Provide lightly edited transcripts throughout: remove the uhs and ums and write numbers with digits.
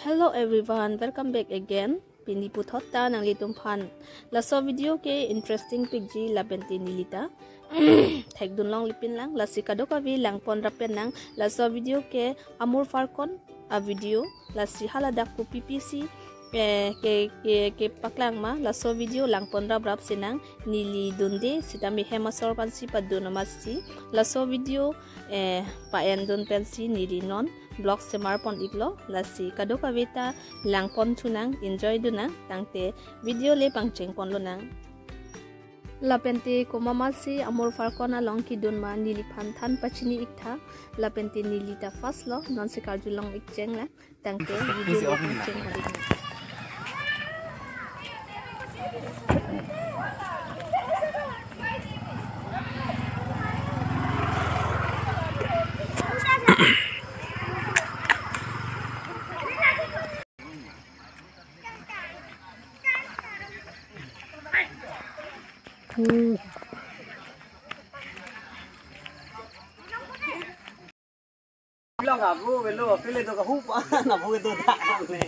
Hello everyone, welcome back again. Pini puthota nang litum phan. Laso video ke interesting picji labenti nilita. Thek dun long lipin lang lasi kadoka vi lang pon rapen nang laso video ke Amur Falcon a video lasi haladak ku PPC ke paklang ma laso video lang pon rap sinang nili dunde sitami hemasor pansi paduna masi laso video paen dun pensi nili non blog semar pon iglo lasi kadoka vita lang pon tunang enjoy dunang tangte video le pangcheng pon lo nang lapente ko mamasi Amur Falcon long ki dun ma nili phan than pachini ikta lapente nili ta fast lo non se karjulong ikcheng la tangte video le pangcheng hari Long abu belo pile to kahu pa na bu to ta le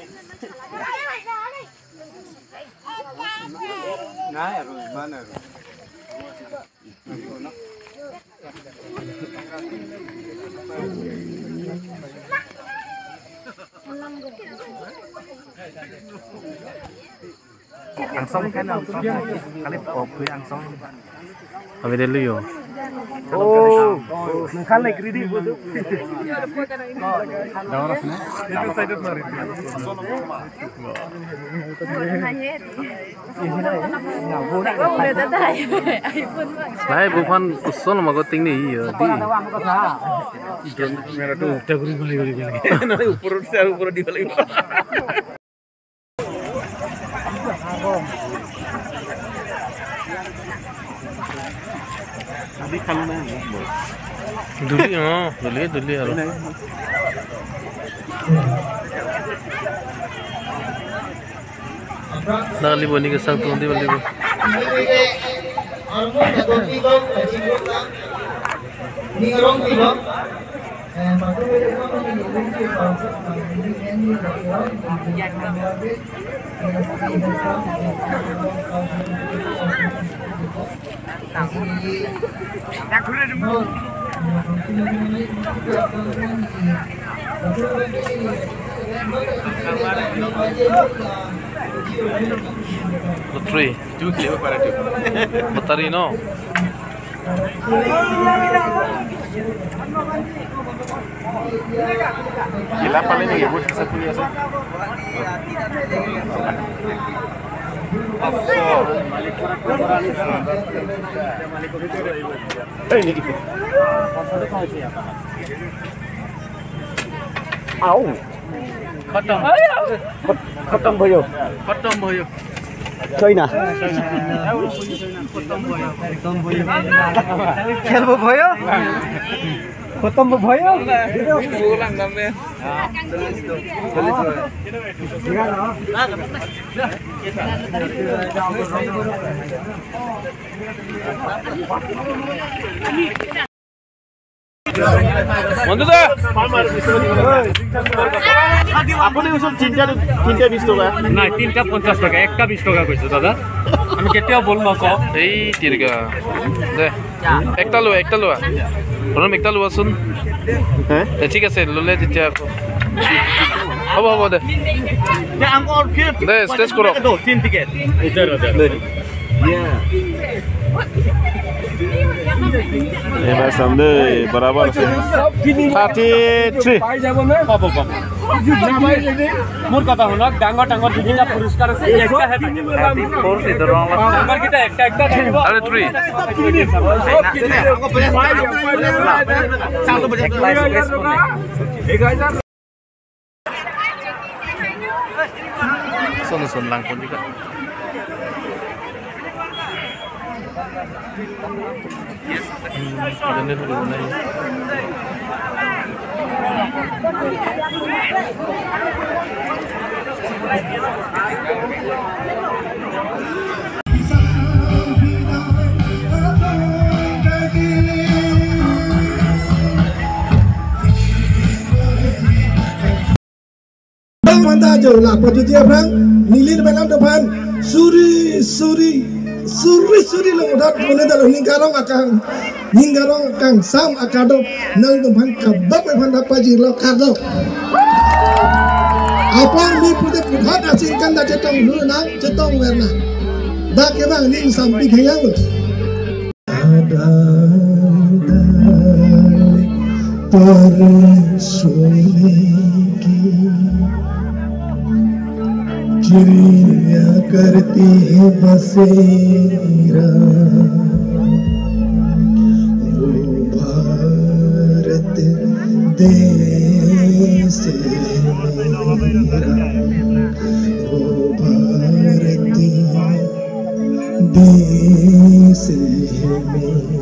na ro mana ro Angsong kan angsong kali pop angsong kami dulu yo oh kan lagi ready bodo darat na itu side mari lai bukan usul magoting ni yo di drone kamera tu daguri balik nanti upur di balik Duli kalau nang duli duli aro nali boni ke sang tundi bali bo Putri, tu kira apa tu? Matari no. Gila paling ni ibu bisa punya sah. Ini itu. Au. Khatam bhayo. Choi na. Khelbo bhayo. Khatam bhayo. Pulang namne. বন্ধুদা আপুনি ওচৰত তিনটা 20 টকা নাই তিনটা 50 টাকা একটা 20 টাকা কইছো দাদা আমি কেতিয়াও বল নকও এই তিরগা দে একটা লো বৰম একটা লোৱাচোন হে ঠিক আছে ললে তেতিয়া হ'ব দে দে আংকৰ ফিৰ দে ষ্টেজ কৰক 3 টিকেট এটা দে ये भाई सामने बराबर से 33 पाई যাব না পাব না ভাই যদি মোর কথা হলক ডাঙৰ বিভিন্ন পুরস্কার আছে একটা হে থাকে ফোর সিধর নাম্বার কিটা একটা থাকিব আরে 3 1000 lang pun juga Ini dulu nih. दा जो ला पजुति अफ्रांग नीलिन Belam depan suri lo udah mone da ninggarong kang sam akado nang depan kabab depan apa jilo kado apa ni putih puthat asingkan da cetong dulu nang cetong werna da ke bang ning sampi khayang ada tersulit चिड़िया करती है बसेरा वो भारत देश मेरा वो भारत देश मेरा